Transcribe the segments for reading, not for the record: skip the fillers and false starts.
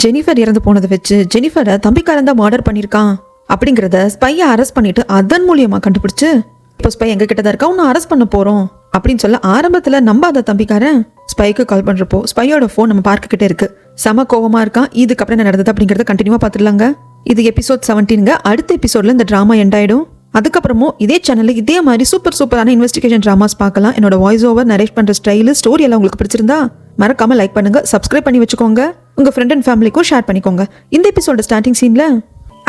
Jennifer இறந்து போனதை வச்சு ஜெனிஃபரை தம்பிக்காரன் தான் மர்டர் பண்ணியிருக்கான் அப்படிங்கிறத ஸ்பையை அரெஸ்ட் பண்ணிட்டு அதன் மூலியமா கண்டுபிடிச்சு இப்போ ஸ்பை எங்க கிட்ட தான் இருக்கா, உன்னை அரெஸ்ட் பண்ண போறோம் அப்படின்னு சொல்ல ஆரம்பத்துல நம்பாத தம்பிக்காரன் ஸ்பைக்கு கால் பண்றப்போ ஸ்பையோட போன் நம்ம பார்க்க கிட்டே இருக்கு. செம கோவமா இருக்கான். இதுக்கப்புறம் என்ன நடந்தது அப்படிங்கறத கண்டினியூவா பாத்துடலாங்க. இது எபிசோட் 17. அடுத்த எபிசோட்ல இந்த டிராமா எண்ட் ஆயிடும். அதுக்கப்புறமும் இதே சேனல்ல இதே மாதிரி சூப்பரான இன்வெஸ்டிகேஷன் டிராமாஸ் பார்க்கலாம். என்னோட வாய்ஸ் ஓவர் நரேட் பண்ற ஸ்டைல் ஸ்டோரி எல்லாம் உங்களுக்கு பிடிச்சிருந்தா மறக்காம லைக் பண்ணுங்க, சப்ஸ்கிரைப் பண்ணி வச்சுக்கோங்க, உங்க ஃப்ரெண்ட் அண்ட் ஃபேமிலிக்கும் ஷேர் பண்ணிக்கோங்க. இந்த எபிசோட ஸ்டார்டிங் சீன்ல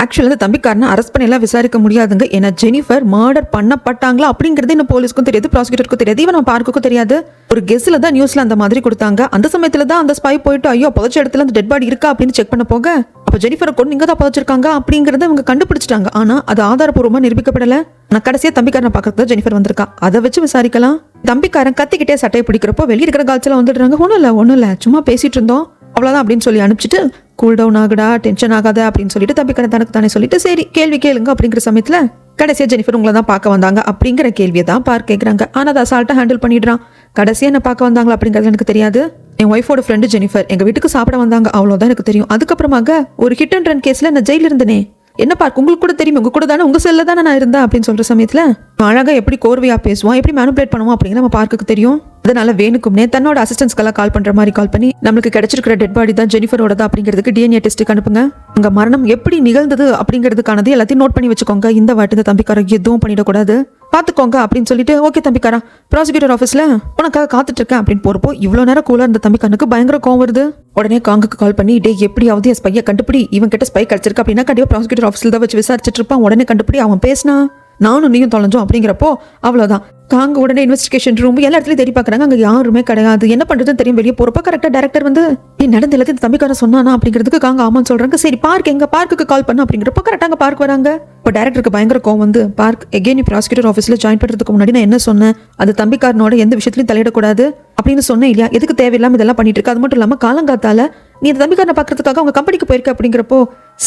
ஆக்சுவலா இந்த தம்பிக்காரனை அரெஸ்ட் பண்ணி எல்லாம் விசாரிக்க முடியாதுங்க. ஏன்னா ஜெனிஃபர் மர்டர் பண்ணப்பட்டாங்களா அப்படிங்கிறது இன்னும் போலீஸ்க்கும் தெரியாது, ப்ராசிக்யூட்டருக்கும் தெரியாது, இவன் நம்ம பார்க்குக்கும் தெரியாது. ஒரு கெஸ்ல தான் நியூஸ்ல அந்த மாதிரி கொடுத்தாங்க. அந்த சமயத்துல தான் அந்த ஸ்பை போயிட்டு ஐயோ புதைச்ச இடத்துல அந்த டெட் பாடி இருக்கா அப்படின்னு செக் பண்ண போக அப்ப ஜெனிஃபரை கொண்டு இங்க தான் புதைச்சிருக்காங்க அப்படிங்கறத இவங்க கண்டுபிடிச்சிட்டாங்க. ஆனா அது ஆதாரப்பூர்வமா நிரூபிக்கப்படல. நான் கடைசியா தம்பிக்காரனை பார்க்கறதுக்கு ஜெனிஃபர் வந்திருக்கா, அதை வச்சு விசாரிக்கலாம். தம்பிக்காரன் கத்திக்கிட்டே சட்டையை பிடிக்கிறப்போ வெளியே இருக்கிற காய்ச்சல வந்துடுறாங்க. ஒன்றும் இல்ல சும்மா பேசிட்டு இருந்தோம் அவ்வளவுதான் அப்படின்னு சொல்லி அனுப்பிச்சிட்டு கூல் டவுன் ஆகுடா, டென்ஷன் ஆகாத அப்படின்னு சொல்லிட்டு தம்பிக்காரன் தனக்கு தானே சொல்லிட்டு சரி கேள்வி கேளுங்க அப்படிங்கிற சமயத்துல கடைசியா ஜெனிஃபர் உங்களை தான் பார்க்க வந்தாங்க அப்படிங்கிற கேள்வியை தான் பார்க்க கேட்கறாங்க. ஆனா அதை அசால்ட்டா ஹேண்டில் பண்ணிடுறான். கடைசியா என்ன பார்க்க வந்தாங்களா அப்படிங்கிறது எனக்கு தெரியாது. என் ஒய்ஃபோட ஃப்ரெண்டு ஜெனிஃபர் எங்க வீட்டுக்கு சாப்பிட வந்தாங்க, அவ்வளவுதான் எனக்கு தெரியும். அதுக்கப்புறமாக ஒரு ஹிட் அண்ட் ரன் கேஸ்ல நான் ஜெயில இருந்தேனே, என்ன பார்க்க உங்களுக்கு கூட தெரியும், உங்க கூட தானே உங்க செல்ல தானே நான் இருந்தேன் அப்படின்னு சொல்ற சமயத்துல அழகா எப்படி கோர்வையா பேசுவான், எப்படி மேனிபுலேட் பண்ணுவோம் அப்படிங்கிற நம்ம பார்க்க தெரியும். அதனால வேணுக்கும்னே தன்னோட அசிஸ்டன்ஸ்க்கெல்லாம் கால் பண்ற மாதிரி கால் பண்ணி நம்மளுக்கு கிடைச்சிருக்கிற டெட் பாடி தான் ஜெனிஃபரோட தான் அப்படிங்கிறதுக்கு டிஎன்ஏ டெஸ்ட்டுக்கு அனுப்புங்க, உங்க மரணம் எப்படி நிகழ்ந்தது அப்படிங்கிறதுக்கானது எல்லாத்தையும் நோட் பண்ணி வச்சுக்கோங்க, இந்த வாட்டி இந்த தம்பிக்காரன் எதுவும் பண்ணிடக்கூடாது பாத்துக்கோங்க அப்படின்னு சொல்லிட்டு ஓகே தம்பிக்காரா ப்ராசிக்யூட்டர் ஆஃபீஸ்ல உனக்காக காத்துட்டு இருக்கேன் அப்படின்னு போறப்போ இவ்வளவு நேரம் கூலா இருந்த தம்பிக்காரனுக்கு பயங்கர கோவம் வருது. உடனே காங்குக்கு கால் பண்ணி டே எப்படியாவது என் ஸ்பையை கண்டுபிடி, இவன் கிட்ட ஸ்பை கிடைச்சிருக்கு அப்படின்னா கண்டிப்பா ப்ராசிக்யூட்டர் ஆஃபீஸ்ல தான் வச்சு விசாரிச்சுட்டு இருப்பான், உடனே கண்டுபிடி, அவன் பேசினா நானும் நீயும் தொலைஞ்சோம் அப்படிங்கிறப்போ அவ்வளவுதான். காங்க உடனே இன்வெஸ்டிகேஷன் ரூம் எல்லா இடத்துலயும் தேடி பாக்குறாங்க, அங்க யாருமே கிடையாது. என்ன பண்றதுன்னு தெரியும். வெளியே போறப்ப கரெக்டா டைரக்டர் வந்து நீ நடந்த எல்லாத்தையும் தம்பிக்காரன் சொன்னானா அப்படிங்கிறதுக்கு காங்க ஆமான்னு சொல்றாங்க. சரி பார்க் எங்க பார்க்குக்கு கால் பண்ணு அப்படிங்கிறப்ப கரெக்டா அங்க பார்க் வராங்க. இப்போ டைரக்டருக்கு பயங்கர கோவம் வந்து பார்க் எகெயின் நீ ப்ராசிக்யூட்டர் ஆஃபீஸ்ல ஜாயின் பண்றதுக்கு முன்னாடி நான் என்ன சொன்னேன், அது தம்பிக்காரனோட எந்த விஷயத்திலையும் தலையிடக்கூடாது அப்படின்னு சொன்னேன் இல்லையா, எதுக்கு தேவையில்லாம இதெல்லாம் பண்ணிட்டு இருக்கு. அது மட்டும் இல்லாம காலங்காத்தால நீ இந்த தம்பிக்காரனை பாக்குறதுக்காக அவங்க கம்பெனிக்கு போயிருக்க அப்படிங்கிறப்போ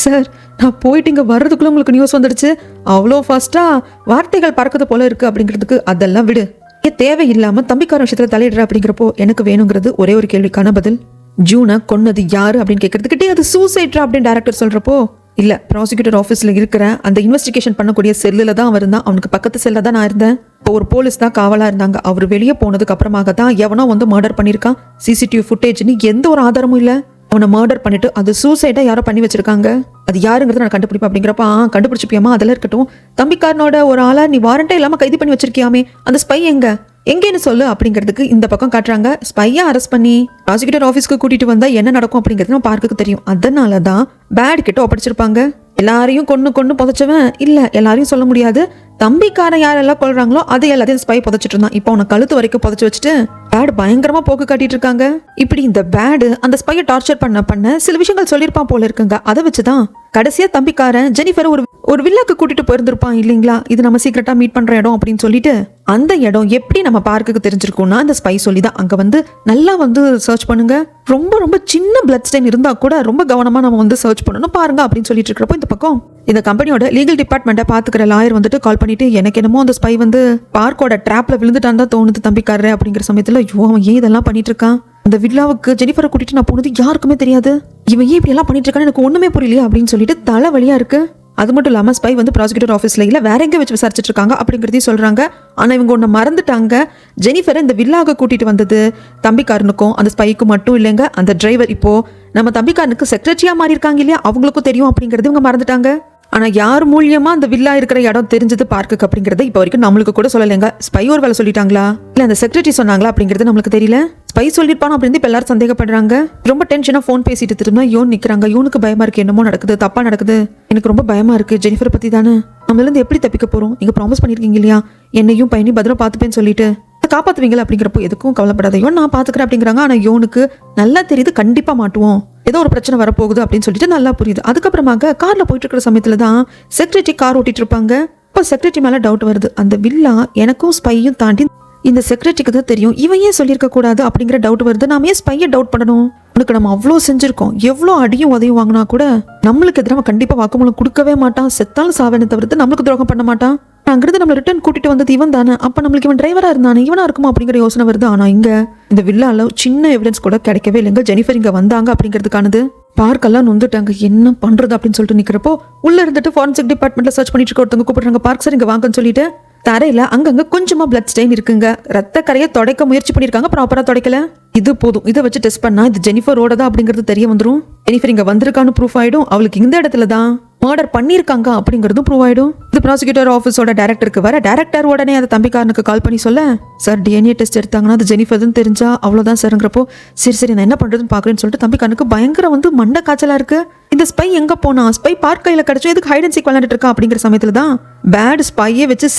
சார் நான் போயிட்டு இங்க வர்றதுக்குள்ள உங்களுக்கு நியூஸ் வந்துடுச்சு, அவ்வளோ ஃபாஸ்டா வார்த்தைகள் பறக்கிறது போல இருக்கு அப்படிங்கிறதுக்கு அதெல்லாம் விடு, தேவையில்லாம தம்பிக்கார விஷயத்துல தலையிடுற அப்படிங்கிறப்போ எனக்கு வேணுங்கிறது ஒரே ஒரு கேள்விக்கான பதில், ஜூனை கொன்னது யாரு அப்படின்னு கேட்கறதுக்கிட்டே அது சூசைட்ரா அப்படின்னு டைரக்டர் சொல்றப்போ இல்ல ப்ராசிக்யூட்டர் ஆஃபீஸ்ல இருக்கிற அந்த இன்வெஸ்டிகேஷன் பண்ணக்கூடிய செல்லுல தான் அவர் இருந்தான், அவனுக்கு பக்கத்து செல்ல தான் நான் இருந்தேன். இப்போ ஒரு போலீஸ் தான் காவலா இருந்தாங்க, அவர் வெளியே போனதுக்கு அப்புறமாக தான் எவனோ வந்து மர்டர் பண்ணிருக்கான், சிசிடிவி ஃபுட்டேஜ்னு எந்த ஒரு ஆதாரமும் இல்ல, அவனை மர்டர் பண்ணிட்டு அது சூசைடா யாரோ பண்ணி வச்சிருக்காங்க, அது யாருங்கிறத நான் கண்டுபிடிப்பேன் அப்படிங்கிறப்ப கண்டுபிடிச்சிப்பியாமா, அதெல்லாம் இருக்கட்டும், தம்பிக்காரனோட ஒரு ஆளா நீ வாரண்டே இல்லாம கைது பண்ணி வச்சிருக்கியாமே, அந்த ஸ்பை எங்கேன்னு சொல்லு அப்படிங்கிறதுக்கு இந்த பக்கம் காட்டுறாங்க. ஸ்பையா அரெஸ்ட் பண்ணி ப்ராசிக்யூட்டர் ஆஃபீஸ்க்கு கூட்டிட்டு வந்தா என்ன நடக்கும் அப்படிங்கிறது நம்ம பார்க்க தெரியும். அதனாலதான் பேட் கிட்ட ஒப்படைச்சிருப்பாங்க. எல்லாரையும் கொண்டு புதைச்சவன் இல்ல, எல்லாரையும் சொல்ல முடியாது, தம்பிக்காரன் யாரெல்லாம் கொள்றாங்களோ அதை எல்லாத்தையும் ஸ்பை புதைச்சிட்டு இருந்தான். இப்போ அவனை கழுத்து வரைக்கும் புதைச்சு வச்சுட்டு பேட் பயங்கரமா போக்கு காட்டிட்டு இருக்காங்க. இப்படி இந்த பேடு அந்த ஸ்பையை டார்ச்சர் பண்ண சில விஷயங்கள் சொல்லியிருப்பான் போல இருக்குங்க. அதை வச்சுதான் கடைசியா தம்பிக்காரன் ஜெனிஃபர் ஒரு வில்லாக்கு கூட்டிட்டு போயிருந்திருப்பான் இல்லைங்களா, இது நம்ம சீக்கிரட்டா மீட் பண்ற இடம் அப்படின்னு சொல்லிட்டு அந்த இடம் எப்படி நம்ம பார்க்குக்கு தெரிஞ்சிருக்கோம்னா அந்த ஸ்பை சொல்லி தான். அங்க வந்து நல்லா வந்து சர்ச் பண்ணுங்க, ரொம்ப சின்ன பிளட் ஸ்டெயின் இருந்தா கூட ரொம்ப கவனமா நம்ம வந்து சர்ச் பண்ணணும் பாருங்க அப்படின்னு சொல்லிட்டு இருக்கிறப்போ இந்த பக்கம் இந்த கம்பெனியோட லீகல் டிபார்ட்மெண்ட்டை பாத்துக்கிற லாயர் வந்துட்டு கால் பண்ணிட்டு எனக்கு என்னமோ அந்த ஸ்பை வந்து பார்க்கோட ட்ராப்ல விழுந்துட்டான் தான் தோணுது தம்பிக்காரர் அப்படிங்கிற சமயத்துல ஐயோ அவன் ஏன் இதெல்லாம் பண்ணிட்டு இருக்கான், அந்த வில்லாவுக்கு ஜெனிஃபரை கூட்டிட்டு நான் போனது யாருக்குமே தெரியாது, இவன் ஏன் இப்படி எல்லாம் பண்ணிட்டு இருக்கான்னு எனக்கு ஒண்ணுமே புரியலையா அப்படின்னு சொல்லிட்டு தலை வலியா இருக்கு. அது மட்டும் இல்லாம ஸ்பை வந்து ப்ராசிக்யூட்டர் ஆஃபீஸ்ல இல்ல வேற எங்க வச்சு விசாரிச்சுட்டு இருக்காங்க அப்படிங்கறதையும் சொல்றாங்க. ஆனா இவங்க ஒண்ணு மறந்துட்டாங்க, ஜெனிஃபரை இந்த வில்லாக கூட்டிட்டு வந்தது தம்பிக்காரனுக்கும் அந்த ஸ்பைக்கும் மட்டும் இல்லைங்க, அந்த டிரைவர் இப்போ நம்ம தம்பிக்காரனுக்கு செக்ரட்டரியா மாறி இருக்காங்க இல்லையா, அவங்களுக்கும் தெரியும் அப்படிங்கறது இவங்க மறந்துட்டாங்க. ஆனா யார் மூலியமா அந்த வில்லா இருக்கிற இடம் தெரிஞ்சது பார்க்குக்கு அப்படிங்கறது இப்ப வரைக்கும் நம்மளுக்கு கூட சொல்லலைங்க. ஸ்பை ஒரு வேலை சொல்லிட்டாங்களா இல்ல அந்த செக்ரட்டரி சொன்னாங்களா அப்படிங்கிறது நம்மளுக்கு தெரியல. ஸ்பை சொல்லிருப்பானோ அப்படின்னு இப்ப எல்லாரும் சந்தேகப்படுறாங்க. ரொம்ப டென்ஷனா போன் பேசிட்டு திரும்ப யோன் நிக்கிறாங்க. யோனுக்கு பயமா இருக்கு, என்னமோ நடக்குது, தப்பா நடக்குது, எனக்கு ரொம்ப பயமா இருக்கு, ஜெனிஃபர் பத்தி தானே, நம்மள இருந்து எப்படி தப்பிக்க போறோம், நீங்க ப்ராமிஸ் பண்ணிருக்கீங்க இல்லையா என்னையும் பையனையும் பத்திரம் பாத்துப்பேன்னு சொல்லிட்டு காப்பாத்துவீங்களா அப்படிங்கிறப்போ எதுக்கும் கவலைப்படாத யோன் நான் பாத்துக்கிறேன் அப்படிங்கிறாங்க. ஆனா யோனுக்கு நல்லா தெரியுது கண்டிப்பா மாட்டுவோம், ஏதோ ஒரு பிரச்சனை வரப்போகுது அப்படின்னு சொல்லிட்டு நல்லா புரியுது. அதுக்கப்புறமாக கார்ல போயிட்டு இருக்கிற சமயத்துல தான் செக்ரட்டரி கார் ஓட்டிட்டு இருப்பாங்க. இப்போ செக்ரட்டரி மேல டவுட் வருது, அந்த வில்லா எனக்கும் ஸ்பையும் தாண்டி இந்த செக்ரட்டரிக்கு தான் தெரியும், இவன் ஏன் சொல்லியிருக்க கூடாது அப்படிங்கிற டவுட் வருது. நாம ஏன் ஸ்பையை டவுட் பண்ணணும், உனக்கு நம்ம அவ்வளோ செஞ்சிருக்கோம், எவ்வளோ அடியும் உதவியும் வாங்கினா கூட நம்மளுக்கு எதிராக கண்டிப்பா வாக்குமூலம் கொடுக்கவே மாட்டான், செத்தாலும் சாவேனை தவிர்த்து நம்மளுக்கு துரோகம் பண்ண மாட்டான், அங்கிருந்து நம்ம ரிட்டர்ன் கூட்டிட்டு வந்தது இவன் தானே, அப்ப நம்மளுக்கு இவன் டிரைவரா இருந்தானே, இவனா இருக்குமா அப்படிங்கிற யோசனை வருது. ஆனா இங்க இந்த வில்லால சின்ன எவிடன்ஸ் கூட கிடைக்கவே இல்லைங்க. ஜெனிஃபர் இங்க வந்தாங்க அப்படிங்கிறதுக்கானது பார்க்கெல்லாம் நொந்துட்டாங்க, என்ன பண்றது அப்படின்னு சொல்லிட்டு நிக்கிறப்போ உள்ள இருந்துட்டு ஃபாரன்சிக் டிபார்ட்மெண்ட்ல சர்ச் பண்ணிட்டு இருக்க ஒருத்தவங்க கூப்பிடுறாங்க, பார்க் சார் இங்க வாங்கன்னு சொல்லிட்டு. தரையில அங்கங்க கொஞ்சமா பிளட் ஸ்டெயின் இருக்குங்க. ரத்த கரையை துடைக்க முயற்சி பண்ணிருக்காங்க, ப்ராப்பரா துடைக்கல. இது போதும், இதை வச்சு டெஸ்ட் பண்ணா இது ஜெனிஃபரோட தான் அப்படிங்கிறது தெரிய வந்துடும். ஜெனிஃபர் இங்க வந்திருக்கான்னு ப்ரூஃப் ஆயிடும், அவளுக்கு இந்த இடத்துல தான் மர்டர் பண்ணிருக்காங்க அப்படிங்கிறதும் ப்ரூவ் ஆயிடும். இது ப்ராசிக்யூட்டர் ஆஃபீஸோட டைரக்டருக்கு வர டைரக்டர் உடனே அந்த தம்பிக்காரனுக்கு கால் பண்ணி சொல்ல, சார் டிஎன்ஏ டெஸ்ட் எடுத்தாங்கன்னா அது ஜெனிஃபர்னு தெரிஞ்சா அவ்வளோதான் சார்ங்கிறப்போ, சரி நான் என்ன பண்றதுன்னு பாக்குறேன்னு சொல்லிட்டு தம்பிக்காரனுக்கு பயங்கர மண்டை காய்ச்சலா இருக்கு. இந்த ஸ்பை எங்க போனா, ஸ்பை பார்க் கையில கிடைச்சோ எதுக்கு ஹைட் அண்ட் சீக் விளையாண்டுட்டு இருக்கா அப்படிங்கிற சமயத்துல தான் பேட் ஸ்பையை வச்சு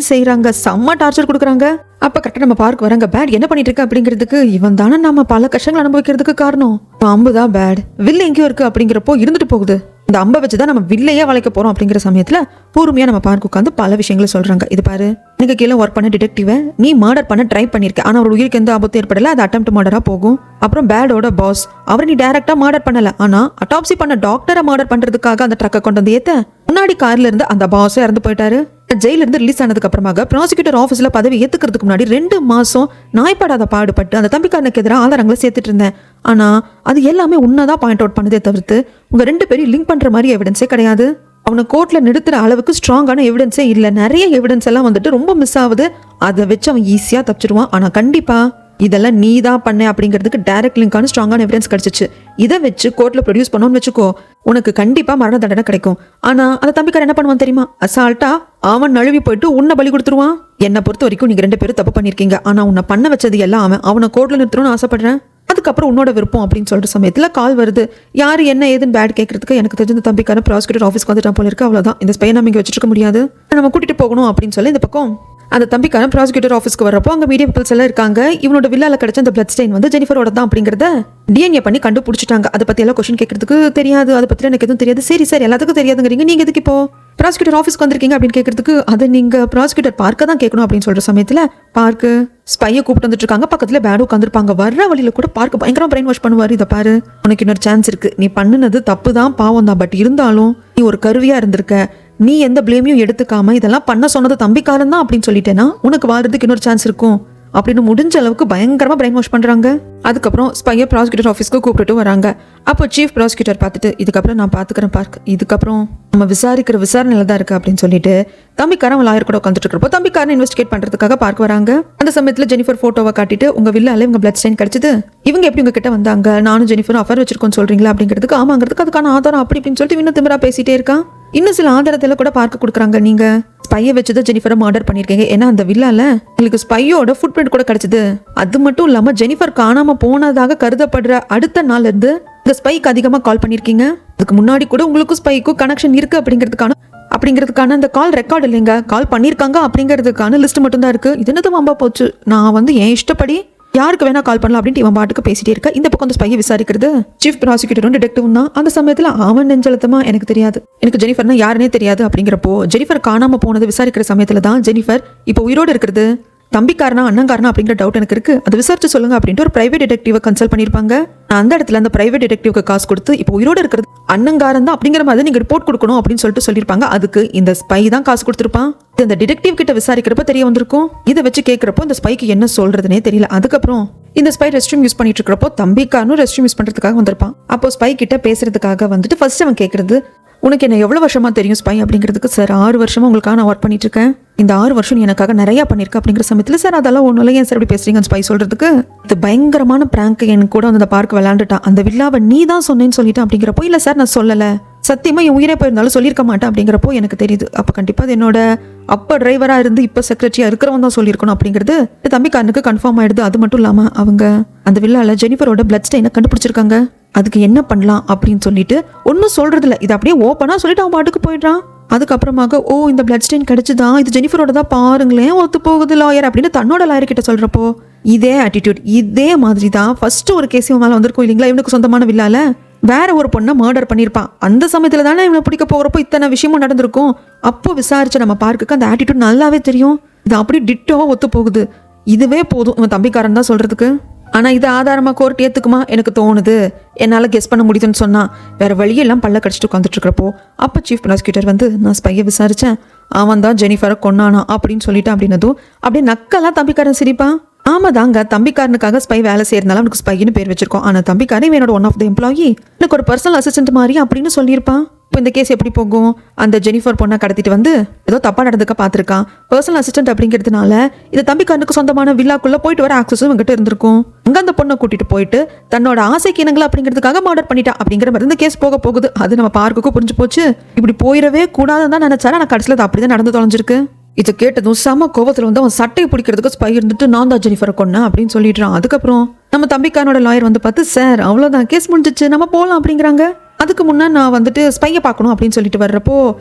செய்யறாங்க, செம்ம டார்ச்சர் கொடுக்குறாங்க. அப்ப கரெக்டா நம்ம பார்க் வராங்க. பேட் என்ன பண்ணிட்டு இருக்க அப்படிங்கிறதுக்கு, இவன் தானே நம்ம பல கஷ்டங்கள் அனுபவிக்கிறதுக்கு காரணம், அம்புதான் பேட், வில் எங்கேயோ இருக்கு அப்படிங்கிறப்போ இருந்துட்டு போகுது. இந்த அம்பை வச்சுதான் நம்ம வில்லையே வளைக்க போறோம் அப்படிங்கிற சமயத்துல பொறுமையா நம்ம பார்க் உட்காந்து பல விஷயங்களை சொல்றாங்க. இது பாரு, எனக்கு கீழே ஒர்க் பண்ண டிடெக்டிவ நீ மர்டர் பண்ண ட்ரை பண்ணிருக்க, ஆனா ஒரு உயிருக்கு எந்த ஆபத்தும் ஏற்படல, அது அட்டெம்ப்ட் மர்டரா போகும். அப்புறம் பேடோட பாஸ், அவரை நீ டைரக்டா மர்டர் பண்ணல, ஆனா அட்டாப்சி பண்ண டாக்டரை மர்டர் பண்றதுக்காக அந்த ட்ரக்கை கொண்டு வந்து ஏத்த முன்னாடி கார்ல இருந்து அந்த பாஸே இறந்து போயிட்டாரு. ஜெயில இருந்து ரிலீஸ் ஆனதுக்கு அப்புறமாக ப்ராசிக்யூட்டர் ஆஃபீஸ்ல பதவி ஏத்துக்கிறதுக்கு முன்னாடி 2 மாசம் நாய்ப்படாத பாடுபட்டு அந்த தம்பிக்காரனுக்கு எதிராக ஆதாரங்களை சேர்த்துட்டு இருந்தேன். ஆனா அது எல்லாமே உன்னதான் பாயிண்ட் அவுட் பண்ணதே தவிர்த்து உங்க 2 பேரையும் லிங்க் பண்ற மாதிரி எவிடன்ஸே கிடையாது. அவனை கோர்ட்ல நிறுத்துற அளவுக்கு ஸ்ட்ராங்கான எவிடன்ஸே இல்லை. நிறைய எவிடன்ஸ் எல்லாம் ரொம்ப மிஸ் ஆகுது. அதை வச்சு அவன் ஈஸியா தப்பிச்சிருவான். ஆனா கண்டிப்பா இதெல்லாம் நீ தான் பண்ண அப்படிங்கிறதுக்கு டைரக்ட் லிங்கான ஸ்ட்ராங்கான எவிடன்ஸ் கிடைச்சிச்சு. இதை வச்சு கோர்ட்ல ப்ரொடியூஸ் பண்ணோம்னு வச்சுக்கோ, உனக்கு கண்டிப்பா மரண தண்டனை கிடைக்கும். ஆனா அந்த தம்பிக்காரன் என்ன பண்ணுவான் தெரியுமா, அசால்ட்டா அவன் நழுவி போயிட்டு உன்னை பலி கொடுத்துருவான். என்னை பொறுத்த வரைக்கும் நீங்க 2 பேரும் தப்பு பண்ணிருக்கீங்க, ஆனா உன்னை பண்ண வச்சது எல்லாம் அவனை கோர்ட்ல நிறுத்தணும்னு ஆசைப்படுறேன், அதுக்கப்புறம் உன்னோட விருப்பம் அப்படின்னு சொல்ற சமயத்துல கால் வருது. யாரு என்ன ஏதுன்னு பேட் கேட்கறதுக்கு எனக்கு தெரிஞ்ச தம்பிக்காரன் ப்ராசிக்யூட்டர் ஆஃபீஸ்க்கு வந்துட்டான் போல இருக்கு. அவ்வளவுதான், இந்த ஸ்பையை நம்ம இங்க வச்சுட்டு இருக்க முடியாது, நம்ம கூட்டிட்டு போகணும் அப்படின்னு சொல்லி இந்த பக்கம் அந்த தம்பிக்காரன் ப்ராசிக்யூட்டர் ஆஃபீஸ்க்கு வரப்போ அங்கே மீடியா பீப்பிள்ஸ் எல்லாம் இருக்காங்க. இவனோட வில்லால கிடைச்ச அந்த பிளட் ஸ்டெயின் ஜெனிஃபரோட தான் அப்படிங்கிறத டிஎன்ஏ பண்ணி கண்டுபிடிச்சிட்டாங்க. அதை பத்தி எல்லாம் கொஸ்டின் கேட்கறதுக்கு தெரியாது, அதை பத்தி எனக்கு எதுவும் தெரியாது. சரி எல்லாத்துக்கும் தெரியாதுங்கிறீங்க, நீங்க எதுக்கு இப்போ ப்ராசிக்யூட்டர் ஆஃபீஸ்க்கு வந்திருக்கீங்க அப்படின்னு கேட்கறதுக்கு, அதை நீங்க ப்ராசிக்யூட்டர் பார்க்க தான் கேட்கணும் அப்படின்னு சொல்ற சமயத்துல பார்க்கு ஸ்பையை கூப்பிட்டு வந்துட்டு இருக்காங்க. பக்கத்துல பேடு உட்காந்துருப்பாங்க. வர்ற வழியில கூட பார்க்க பயங்கரமா பிரெயின் வாஷ் பண்ணுவாரு. இதை பாரு, உனக்கு இன்னொரு சான்ஸ் இருக்கு, நீ பண்ணுனது தப்பு தான், பாவம் தான், பட் இருந்தாலும் நீ ஒரு கருவியா இருந்திருக்க, நீ எந்த பிளேமையும் எடுத்துக்காம இதெல்லாம் பண்ண சொன்னது தம்பிக்காரன் தான் அப்படின்னு சொல்லிட்டேன்னா உனக்கு வாழ்றதுக்கு இன்னொரு சான்ஸ் இருக்கும் அப்படின்னு முடிஞ்ச அளவுக்கு பயங்கரமா பிரெயின் வாஷ் பண்றாங்க. அதுக்கப்புறம் ஸ்பையை ப்ராசிக்யூட்டர் ஆஃபீஸ்க்கு கூப்பிட்டு வராங்க. அப்போ சீஃப் ப்ராசிக்யூட்டர் பார்த்துட்டு, இதுக்கப்புறம் நான் பாத்துக்கிறேன் பார்க், இதுக்கப்புறம் நம்ம விசாரிக்கிற விசாரணையில தான் இருக்கு அப்படின்னு சொல்லிட்டு தம்பிக்காரன் லாயர் கூட உட்காந்துட்டு இருக்கிறப்போ தம்பிக்காரன் இன்வெஸ்டிகேட் பண்றதுக்காக பார்க்க வராங்க. அந்த சமயத்துல ஜெனிஃபர் போட்டோவை காட்டிட்டு, உங்க வில்லால இவங்க பிளட் ஸ்டெயின் கிடைச்சது, இவங்க எப்படி உங்க கிட்ட வந்தாங்க, நானும் ஜெனிஃபரும் அஃபேர் வச்சிருக்கோன்னு சொல்றீங்களா அப்படிங்கிறதுக்கு, ஆமாங்கிறதுக்கு அதுக்கான ஆதாரம் அப்படி இப்படின்னு சொல்லிட்டு இன்னும் திமிரா பேசிட்டே இருக்கான். இன்னும் சில ஆதாரத்துல கூட பார்க்க கொடுக்குறாங்க. நீங்க ஸ்பையை வச்சுதான் ஜெனிஃபரை மர்டர் பண்ணிருக்கீங்க, ஏன்னா அந்த வில்லால உங்களுக்கு ஸ்பையோட ஃபுட் பிரிண்ட் கூட கிடைச்சது. அது மட்டும் இல்லாம ஜெனிஃபர் காணாம போனதாக கருதப்படுற அடுத்த நாள்ல இருந்து இந்த ஸ்பைக்கு அதிகமா கால் பண்ணிருக்கீங்க. அதுக்கு முன்னாடி கூட உங்களுக்கும் ஸ்பைக்கும் கனெக்ஷன் இருக்கு அப்படிங்கிறதுக்கான அந்த கால் ரெக்கார்டு இல்லைங்க, கால் பண்ணிருக்காங்க அப்படிங்கிறதுக்கான லிஸ்ட் மட்டும் தான் இருக்கு. இது என்னது வம்பா போச்சு, நான் என் இஷ்டப்படி யாருக்கு வேணா கால் பண்ணலாம் அப்படின்ட்டு இவன் பாட்டுக்கு பேசிட்டே இருக்கா. இந்த பக்கம் அந்த ஸ்பையை விசாரிக்கிறது சீஃப் ப்ராசிக்யூட்டரும் டிடெக்டிவும் தான். அந்த சமயத்துல அவன் நெஞ்சலத்தமா, எனக்கு தெரியாது, எனக்கு ஜெனிஃபர்னா யாருன்னே தெரியாது அப்படிங்கிறப்போ, ஜெனிஃபர் காணாம போனது விசாரிக்கிற சமயத்துல தான் ஜெனிஃபர் இப்போ உயிரோடு இருக்கிறது தம்பிக்காரனா அண்ணங்காரனா அப்படிங்கிற டவுட் எனக்கு இருக்கு, அது விசாரிச்சு சொல்லுங்க அப்படின்ட்டு ஒரு பிரைவேட் டிடெக்டிவை கன்சல்ட் பண்ணிருப்பாங்க. அந்த இடத்துல அந்த பிரைவேட் டிடெக்டிவ்க்கு காசு கொடுத்து இப்போ உயிரோடு இருக்கிறது அண்ணங்காரன் தான் அப்படிங்கிற மாதிரி நீங்க ரிப்போர்ட் கொடுக்கணும் அப்படின்னு சொல்லிட்டு சொல்லியிருப்பாங்க. அதுக்கு இந்த ஸ்பை தான் காசு கொடுத்துருப்பான். இந்த டிடெக்டிவ் கிட்ட விசாரிக்கிறப்ப தெரிய வந்திருக்கும். இதை வச்சு கேட்கிறப்போ இந்த ஸ்பைக்கு என்ன சொல்றதுனே தெரியல. அதுக்கப்புறம் இந்த ஸ்பை ரெஸ்ட் ரூம் யூஸ் பண்ணிட்டு இருக்கிறப்போ தம்பிக்காரனும் ரெஸ்ட் ரூம் யூஸ் பண்றதுக்காக வந்திருப்பான். அப்போ ஸ்பை கிட்ட பேசுறதுக்காக ஃபர்ஸ்ட் அவன் கேட்கறது, உனக்கு என்ன எவ்வளவு வருஷமா தெரியும் ஸ்பை அப்படிங்கிறதுக்கு, சார் 6 வருஷமா உங்களுக்காக நான் ஒர்க் பண்ணிட்டு இருக்கேன், இந்த 6 வருஷம் நீ எனக்காக நிறைய பண்ணிருக்க அப்படிங்கிற சமயத்துல, சார் அதெல்லாம் ஒன்றும் இல்லை, ஏன் சார் இப்படி பேசுறீங்க ஸ்பை சொல்றதுக்கு, இது பயங்கரமான பிராங்க், எனக்கு கூட அந்த பார்க் விளையாண்டுட்டான், அந்த வில்லாவை நீ தான் சொன்னேன்னு சொல்லிட்டேன் அப்படிங்கிறப்போ, இல்லை சார் நான் சொல்லல, சத்தியமா என் உயிரே போயிருந்தாலும் சொல்லியிருக்க மாட்டேன் அப்படிங்கிறப்போ எனக்கு தெரியுது, அப்போ கண்டிப்பா அது என்னோட அப்போ டிரைவரா இருந்து இப்போ செக்ரட்டரியா இருக்கிறவன் தான் சொல்லியிருக்கணும் அப்படிங்கிறது தம்பிக்காரனுக்கு கன்ஃபார்ம் ஆயிடுது. அது மட்டும் இல்லாம அவங்க அந்த வில்லால ஜெனிஃபரோட பிளட் ஸ்டெயினை கண்டுபிடிச்சிருக்காங்க. அதுக்கு என்ன பண்ணலாம் அப்படின்னு சொல்லிட்டு ஒன்னும் சொல்றது இல்லை, இது அப்படியே ஓப்பனா சொல்லிட்டு அவன் பாட்டுக்கு போயிடுறான். அதுக்கப்புறமாக இந்த பிளட் ஸ்டெயின் கிடைச்சுதான், இது ஜெனிஃபரோட தான், பாருங்களேன் ஒத்து போகுது லாயர் அப்படின்னு தன்னோட லாயர் கிட்ட சொல்றப்போ, இதே ஆட்டிடியூட் இதே மாதிரி தான் ஃபர்ஸ்ட் ஒரு கேஸ் இவன் மேல வந்திருக்கும் இல்லைங்களா, இவனுக்கு சொந்தமான வில்லால வேற ஒரு பொண்ணை மர்டர் பண்ணியிருப்பான். அந்த சமயத்துல தானே இவனை பிடிக்க போகிறப்போ இத்தனை விஷயமும் நடந்திருக்கும். அப்போ விசாரிச்ச நம்ம பார்க்குக்கு அந்த ஆட்டிடியூட் நல்லாவே தெரியும். இது அப்படி டிட்டோவா ஒத்து போகுது. இதுவே போதும் இவன் தம்பிக்காரன் தான் சொல்றதுக்கு. ஆனா இது ஆதாரமா கோர்ட் ஏத்துக்குமா எனக்கு தோணுது, என்னால கெஸ் பண்ண முடியுதுன்னு சொன்னா வேற வழியெல்லாம் பல்ல கடிச்சிட்டு உட்காந்துட்டு இருக்கிறப்போ, அப்போ சீஃப் ப்ராசிக்யூட்டர் நான் ஸ்பையை விசாரிச்சேன், அவன் தான் ஜெனிஃபரை கொன்னானா அப்படின்னு சொல்லிட்டான் அப்படின்னதும் அப்படியே நக்கெல்லாம் தம்பிக்காரன் சிரிப்பான். ஆமாதாங்க, தம்பிக்காரனுக்காக ஸ்பை வேலை செய்யறதுனால அவனுக்கு ஸ்பைன்னு பேர் வச்சிருக்கோம். ஆனா தம்பிக்காரன் என்னோட ஒன் ஆஃப் த எம்ப்ளாயி, எனக்கு ஒரு பர்சனல் அசிஸ்டன்ட் மாதிரி அப்படின்னு சொல்லியிருப்பான். இப்போ இந்த கேஸ் எப்படி போகும்? அந்த ஜெனிஃபர் பொண்ணை கடத்திட்டு வந்து ஏதோ தப்பா நடந்துக்க பார்த்துருக்கான். பர்சனல் அசிஸ்டன்ட் அப்படிங்கிறதுனால இது தம்பிக்காரனுக்கு சொந்தமான வில்லாக்குள்ள போயிட்டு வர ஆக்சஸும் இவங்கிட்ட இருந்திருக்கும். அங்க அந்த பொண்ணை கூட்டிட்டு போயிட்டு தன்னோட ஆசைக்கு இனங்கள் அப்படிங்கிறதுக்காக மர்டர் பண்ணிட்டா அப்படிங்கிற மாதிரி இந்த கேஸ் போக போகுது. அது நம்ம பார்க்குக்கும் புரிஞ்சு போச்சு. இப்படி போயிடவே கூடாதுன்னு தான் நினைச்சாரு. ஆனா கடைசியில் அது அப்படிதான் நடந்து தொலைஞ்சிருக்கு. இது கேட்டதும் செம கோவத்தில் வந்து அவன் சட்டையை பிடிக்கிறதுக்கு ஸ்பை இருந்துட்டு நான் தான் ஜெனிஃபரை கொன்னேன் அப்படின்னு சொல்லிடுறான். அதுக்கப்புறம் நம்ம தம்பிக்காரனோட லாயர் வந்து பார்த்து, சார் அவ்வளோதான், கேஸ் முடிஞ்சிச்சு, நம்ம போகலாம் அப்படிங்கிறாங்க. அதுக்கு முன்னே நான் வந்துட்டு ஸ்பையை பார்க்கணும் அப்படின்னு சொல்லிட்டு வர்றப்போ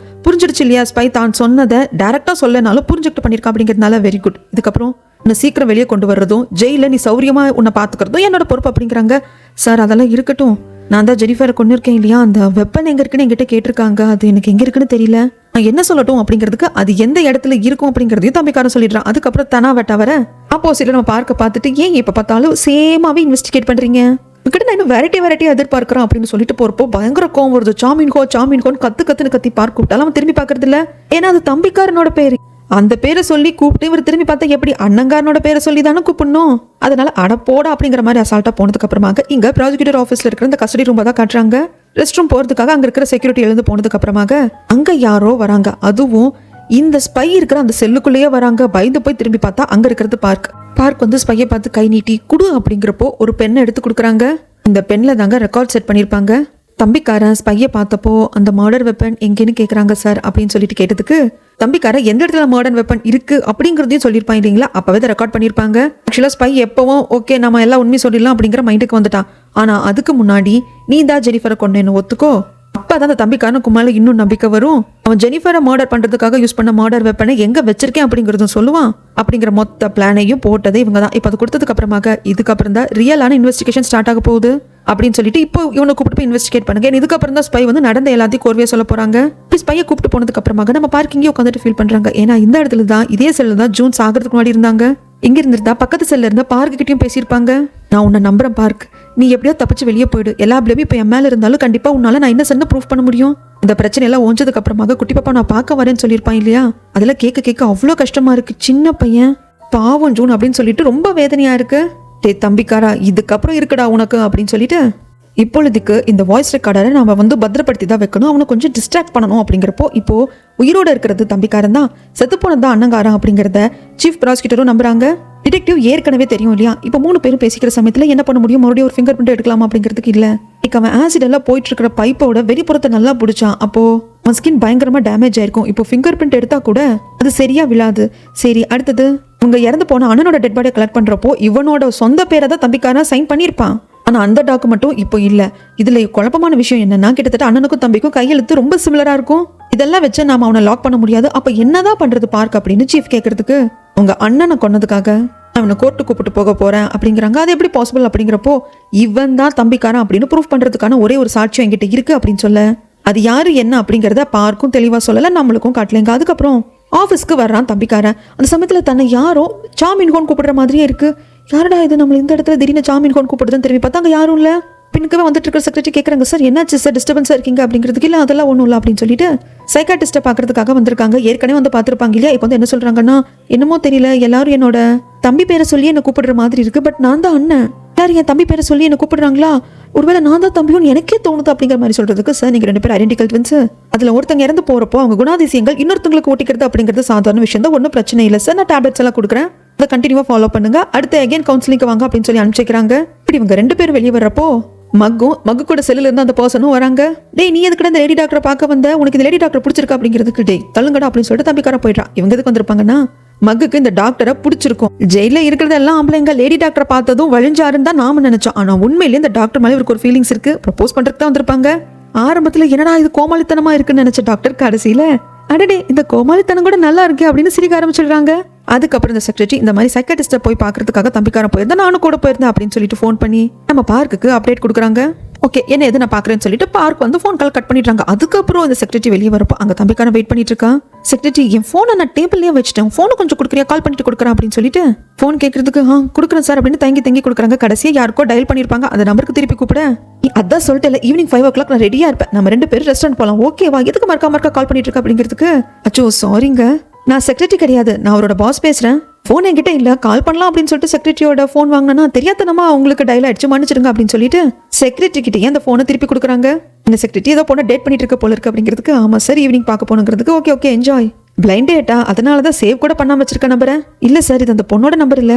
புரிஞ்சிடுச்சு இல்லையா, ஸ்பை தான் சொன்னதை டைரக்டா சொல்லனாலும் புரிஞ்சுக்கிட்டு பண்ணியிருக்கான் அப்படிங்கிறதுனால வெரி குட். இதுக்கப்புறம் உன்னை சீக்கிரம் வெளியே கொண்டு வர்றதும் ஜெயில நீ சௌரியமா உன்னை பார்த்துக்கிறதும் என்னோட பொறுப்பு அப்படிங்கிறாங்க. சார் அதெல்லாம் இருக்கட்டும், நான் தான் ஜெனிஃபரை கொண்டு இருக்கேன் இல்லையா, அந்த வெப்பன் எங்க இருக்குன்னு என்கிட்ட கேட்டிருக்காங்க, அது எனக்கு எங்க இருக்குன்னு தெரியல, நான் என்ன சொல்லட்டும் அப்படிங்கிறதுக்கு அது எந்த இடத்துல இருக்கும் அப்படிங்கிறதையும் தம்பிக்காரன் சொல்லிடுறான். அதுக்கப்புறம் தனா வெட்டா வர ஆப்போசிட்ல நம்ம பார்த்துட்டு ஏன் இப்ப பார்த்தாலும் சேமாவே இன்வெஸ்டிகேட் பண்றீங்க, கிட்ட நான் இன்னும் வெரைட்டி எதிர்பார்க்கிறோம் அப்படின்னு சொல்லிட்டு போறப்போ பயங்கர கோவம் வருது. சாமின்கோன்னு கத்துன்னு கத்தி பார்க்க கூப்பிட்டாலும் அவன் திரும்பி பார்க்கறது இல்ல. ஏன்னா அது தம்பிக்காரனோட பேரு. அந்த பேரை சொல்லி கூப்பிட்டு இவர் திரும்பி பார்த்தா எப்படி அண்ணங்காரனோட பேரை சொல்லி தானே கூப்பிடணும். அதனால அடப்போடா அப்படிங்கிற மாதிரி அசால்ட்டா போனதுக்கு அப்புறமாக இங்க ப்ராசிக்யூட்டர் ஆஃபீஸ்ல இருக்கிற இந்த கஸ்டடி ரூம் தான் காட்டுறாங்க. ரெஸ்ட் ரூம் போறதுக்காக அங்க இருக்கிற செக்யூரிட்டி எழுந்து போனதுக்கு அப்புறமாக அங்க யாரோ வராங்க. அதுவும் இந்த ஸ்பை இருக்கிற அந்த செல்லுக்குள்ளேயே வராங்க. பயந்து போய் திரும்பி பார்த்தா அங்க இருக்கிறது பார்க் வந்து ஸ்பையை பார்த்து கை நீட்டி குடு அப்படிங்கிறப்போ ஒரு பெண்ணை எடுத்து கொடுக்குறாங்க. இந்த பெண்ல தாங்க ரெக்கார்ட் செட் பண்ணியிருப்பாங்க. தம்பிக்காரன் ஸ்பையை பார்த்தப்போ அந்த மர்டர் வெப்பன் எங்கேன்னு கேட்குறாங்க சார் அப்படின்னு சொல்லிட்டு கேட்டதுக்கு தம்பிக்காரன் எந்த இடத்துல மர்டர் வெப்பன் இருக்கு அப்படிங்கிறதையும் சொல்லியிருப்பாங்க இல்லைங்களா, அப்பவே ரெக்கார்ட் பண்ணியிருப்பாங்க. ஆக்சுவலாக ஸ்பை எப்பவும் ஓகே நம்ம எல்லாம் உண்மை சொல்லிடலாம் அப்படிங்கிற மைண்டுக்கு வந்துட்டான். ஆனா அதுக்கு முன்னாடி நீ தான் ஜெனிஃபரை கொண்டேன்னு ஒத்துக்கோ, அப்பதான் அந்த தம்பிக்காரனுக்கு மேல இன்னும் நம்பிக்கை வரும். அவன் ஜெனிஃபரை மர்டர் பண்றதுக்காக யூஸ் பண்ண மர்டர் வெப்பனை எங்க வச்சிருக்கேன் அப்படிங்கறதும் சொல்லுவான். அப்படிங்கிற மொத்த பிளானையும் போட்டதே இவங்க தான். இப்போ அது கொடுத்ததுக்கு அப்புறமாக இதுக்கப்புறம் தான் ரியலான இன்வெஸ்டிகேஷன் ஸ்டார்ட் ஆக போகுது அப்படின்னு சொல்லிட்டு இப்போ இவனை கூப்பிட்டு போய் இன்வெஸ்டிகேட் பண்ணுங்க. இதுக்கப்புறம் தான் ஸ்பை வந்து நடந்த எல்லாத்தையும் கோர்வையா சொல்ல போறாங்க. ஸ்பையை கூப்பிட்டு போனதுக்கு அப்புறமாக நம்ம பார்க்கிங்கே உட்காந்துட்டு ஃபீல் பண்றாங்க. ஏன்னா இந்த இடத்துல தான் இதே செல்ல தான் ஜூன் சாகிறதுக்கு முன்னாடி இருந்தாங்க. இங்க இருந்திருந்தா பக்கத்து செல்ல இருந்தா பார்க்கு கிட்டயும் பேசியிருப்பாங்க. நான் உன்னை நம்புறேன் பார்க், நீ எப்படியோ தப்பிச்சு வெளியே போயிடு, எல்லா பிளேமே இப்போ என் மேல இருந்தாலும் கண்டிப்பா உன்னால நான் என்ன சொன்ன ப்ரூஃப் பண்ண முடியும். இந்த பிரச்சனை எல்லாம் ஓஞ்சதுக்கு அப்புறமாக குட்டி பாப்பா நான் பார்க்க வரேன்னு சொல்லியிருப்பான் இல்லையா, அதெல்லாம் கேட்க அவ்வளோ கஷ்டமா இருக்கு. சின்ன பையன் பாவம் ஜூன் அப்படின்னு சொல்லிட்டு ரொம்ப வேதனையா இருக்கு. டே தம்பிக்காரா இதுக்கப்புறம் இருக்குடா உனக்கு அப்படின்னு சொல்லிட்டு இப்பொழுதுக்கு இந்த வாய்ஸ் ரெக்கார்டரை நாம வந்து பத்திரப்படுத்தி தான் வைக்கணும், அவனை கொஞ்சம் டிஸ்ட்ராக்ட் பண்ணணும். அப்படிங்கிறப்போ இப்போ உயிரோட இருக்கிறது தம்பிக்காரன் தான், செத்து போனதான் அண்ணங்காரன் அப்படிங்கிறத சீஃப் ப்ராசிக்யூட்டரும் நம்புறாங்க. டிடெக்டிவ் ஏற்கனவே தெரியும் இல்லையா, இப்போ 3 பேரும் பேசிக்கிற சமயத்துல என்ன பண்ண முடியும், மறுபடியும் ஒரு ஃபிங்கர் பிரிண்ட் எடுக்கலாமா அப்படிங்கிறதுக்கு இல்ல. அவன் ஆசிட் எல்லாம் போயிட்டு இருக்கிற பைப்போட வெளிப்புறத்தை நல்லா பிடிச்சான். அப்போ அவன் ஸ்கின் பயங்கரமா டேமேஜ் ஆயிருக்கும். இப்போ ஃபிங்கர் பிரிண்ட் எடுத்தா கூட அது சரியா விழாது. சரி அடுத்தது இவங்க இறந்து போன அண்ணனோட டெட் பாடியை கலெக்ட் பண்றப்போ இவனோட சொந்த பேரை தான் தம்பிக்காரன் சைன் பண்ணியிருப்பான். ஆனா அந்த டாக்குமெண்ட்டும் இப்போ இல்ல. இதுல குழப்பமான விஷயம் என்னன்னா கிட்டத்தட்ட அண்ணனுக்கும் தம்பிக்கும் கையெழுத்து ரொம்ப சிமிலரா இருக்கும். இதெல்லாம் வச்சு நாம அவனை லாக் பண்ண முடியாது. அப்ப என்னதான் பண்றது பார்க் அப்படின்னு சீஃப் கேட்கறதுக்கு உங்க அண்ணனை கொன்னதுக்காக அவனை கோர்ட்டு கூப்பிட்டு போக போறேன் அப்படிங்கிறாங்க. அது எப்படி பாசிபிள் அப்படிங்கிறப்போ இவன் தான் தம்பிக்காரன் அப்படின்னு ப்ரூஃப் பண்றதுக்கான ஒரே ஒரு சாட்சியம் என்கிட்ட இருக்கு அப்படின்னு சொல்ல அது யாரு என்ன அப்படிங்கிறத பார்க்கும் தெளிவா சொல்லல, நம்மளுக்கும் காட்டலைங்க. அதுக்கப்புறம் ஆஃபீஸ்க்கு வர்றான் தம்பிக்காரன். அந்த சமயத்துல தன்னை யாரோ சாமின்கோன் கூப்பிடுற மாதிரியே இருக்கு. யாரடா இது நம்ம இந்த இடத்துல திடீர்னு சாமின்கோன் கூப்பிடுதுன்னு திரும்பி பார்த்தா அங்க யாரும் இல்ல. பின்னுக்கவே வந்துட்டு இருக்கிற செக்ரட்டரி கேட்குறாங்க, சார் என்னாச்சு சார் டிஸ்டர்பன்ஸா இருக்கீங்க அப்படிங்கிறதுக்கு இல்லை அதெல்லாம் ஒன்றும் இல்லை அப்படின்னு சொல்லிட்டு சைக்காட்டிஸ்ட்டை பார்க்கறதுக்காக வந்திருக்காங்க. ஏற்கனவே வந்து பார்த்துருப்பாங்க இல்லையா. இப்போ வந்து என்ன சொல்றாங்கன்னா என்னமோ தெரியல, எல்லாரும் என்னோட தம்பி பேரை சொல்லி என்ன கூப்பிடுற மாதிரி இருக்கு, பட் நான் தான் அண்ணன், எல்லாரும் என் தம்பி பேரை சொல்லி என்ன கூப்பிடுறாங்களா, ஒருவேளை நான் தான் தம்பியும் எனக்கே தோணுது அப்படிங்கிற மாதிரி சொல்றதுக்கு சார் நீங்க 2 பேரும் ஐடென்டிக்கல் ட்வின்ஸ், அதுல ஒருத்தங்க இறந்து போறப்போ அவங்க குணாதிசயங்கள் இன்னொருத்தங்களுக்கு ஓட்டிக்கிறது அப்படிங்கிறது சாதாரண விஷயம் தான், ஒன்றும் பிரச்சனை இல்லை சார், நான் டேப்லெட்ஸ் எல்லாம் கொடுக்குறேன், அதை கண்டினியூவா ஃபாலோ பண்ணுங்க, அடுத்து அகைன் கவுன்சிலிங்க்கு வாங்க அப்படின்னு சொல்லி அனுப்பிச்சிக்கிறாங்க. இப்படி இவங்க 2 பேரும் வெளியே வர்றப்போ மக்கு கூட செல்லுல இருந்து அந்த பர்சனும் வராங்க. டேய் நீ எதுக்கு இந்த லேடி டாக்டரை பார்க்க வந்த, உனக்கு இந்த லேடி டாக்டர் பிடிச்சிருக்கா அப்படிங்கிறதுக்கு டேய் தள்ளுங்கடா அப்படின்னு சொல்லிட்டு தம்பிக்காரன் போயிட்டான். இவங்க எதுக்கு வந்திருப்பாங்கன்னா மக்குக்கு இந்த டாக்டரை பிடிச்சிருக்கும். ஜெயில இருக்கிறது எல்லாம் ஆம்பளைங்க லேடி டாக்டரை பார்த்ததும் வழிஞ்சாருன்னு தான் நாம நினைச்சோம். ஆனா உண்மையிலேயே இந்த டாக்டர் மேலே இவருக்கு ஒரு ஃபீலிங்ஸ் இருக்கு. ப்ரப்போஸ் பண்றதுக்கு தான் வந்திருப்பாங்க. ஆரம்பத்துல என்னடா இது கோமாளித்தனமா இருக்குன்னு நினைச்ச டாக்டர் கடைசியில அடடே இந்த கோமாளித்தனம் கூட நல்லா இருக்கு அப்படின்னு சிரிக்க ஆரம்பிச்சிடுறாங்க. அதுக்கப்புறம் இந்த செக்ரட்டரி இந்த மாதிரி சைக்காட்டிஸ்ட்டை போய் பார்க்கறதுக்காக தம்பிக்காரன் போயிருந்தேன், நானும் கூட போயிருந்தேன் அப்படின்னு சொல்லிட்டு ஃபோன் பண்ணி நம்ம பார்க்குக்கு அப்டேட் கொடுக்குறாங்க. ஓகே என்ன எது நான் பார்க்குறேன்னு சொல்லிட்டு பார்க் வந்து ஃபோன் கால் கட் பண்ணிடுறாங்க. அதுக்கப்புறம் இந்த செக்ரட்டரி வெளியே வரப்போ அங்கே தம்பிக்காரன் வெயிட் பண்ணிட்டு இருக்கான். செக்ரட்டரி என் ஃபோனை நான் டேபிள்லேயே வச்சுட்டேன், ஃபோனை கொஞ்சம் கொடுக்குறியா, கால் பண்ணிட்டு கொடுக்குறேன் அப்படின்னு சொல்லிட்டு ஃபோன் கேட்கறதுக்கு கொடுக்குறேன் சார் அப்படின்னு தங்கி கொடுக்குறாங்க. கடைசியாக யாருக்கோ டயல் பண்ணியிருப்பாங்க, அந்த நம்பருக்கு திருப்பி கூப்பிட அதான் சொல்லிட்டு இல்லை ஈவினிங் 5 o'clock நான் ரெடியாக இருப்பேன், நம்ம 2 பேரும் ரெஸ்டாரண்ட் போகலாம், ஓகேவா, எதுக்கு மறக்கா கால் பண்ணிட்டு இருக்கா அப்படிங்கிறதுக்கு அச்சோ சாரிங்க நான் செக்ரட்டரி கிடையாது, நான் அவரோட பாஸ் பேசுறேன், ஃபோன் என்கிட்ட இல்ல, கால் பண்ணலாம் அப்படின்னு சொல்லிட்டு செக்ரட்டரியோட ஃபோன் வாங்கினா தெரியாதனமா அவங்களுக்கு டயல் அடிச்சு மன்னிச்சிடுங்க அப்படின்னு சொல்லிட்டு செக்ரட்டரி கிட்டே அந்த ஃபோனை திருப்பி கொடுக்குறாங்க. இந்த செக்ரட்டரி ஏதோ பொண்ணை டேட் பண்ணிட்டு இருக்க போல இருக்கு அப்படிங்கிறதுக்கு ஆமா சார் ஈவினிங் பார்க்க போனுங்கிறதுக்கு okay okay enjoy. Blind data, அதனாலதான் சேவ் கூட பண்ணாம வச்சிருக்க நம்பரை. இல்ல சார் இது அந்த பொண்ணோட நம்பர் இல்ல,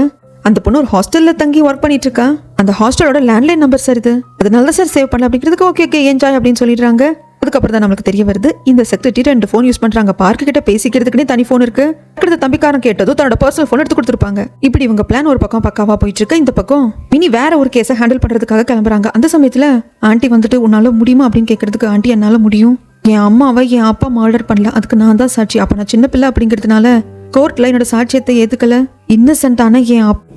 அந்த பொண்ணு ஒரு ஹாஸ்டல்ல தங்கி ஒர்க் பண்ணிட்டு இருக்கா, அந்த ஹாஸ்டலோட லேண்ட்லைன் நம்பர் சார் இது, அதனால தான் சார் சேவ் பண்ணல அப்படிங்கிறதுக்கு ஓகே ஓகே என்ஜாய் அப்படின்னு சொல்லிடுறாங்க. அதுக்கப்புறம் தான் நம்மளுக்கு தெரிய வருது இந்த செக்ரட்டரி 2 ஃபோன் யூஸ் பண்றாங்க. பார்க்க கிட்ட பேசிக்கிறதுக்குனே தனி ஃபோன் இருக்கு. அடுத்த தம்பிக்காரன் கேட்டதும் தன்னோட பர்சனல் ஃபோன் எடுத்து கொடுத்துருப்பாங்க. இப்படி இவங்க பிளான் ஒரு பக்கம் பக்காவா போயிட்டு இருக்கு. இந்த பக்கம் மினி வேற ஒரு கேஸை ஹேண்டில் பண்றதுக்காக கிளம்புறாங்க. அந்த சமயத்துல ஆண்டி வந்துட்டு உன்னால முடியுமா அப்படின்னு கேட்கறதுக்கு ஆண்டி என்னால முடியும், என் அம்மாவை என் அப்பா மர்டர் பண்ணல, அதுக்கு நான் தான் சாட்சி, அப்ப நான் சின்ன பிள்ளை அப்படிங்கிறதுனால கோர்ட்ல என்னோட சாட்சியத்தை ஏத்துக்கல, இன்னசென்டான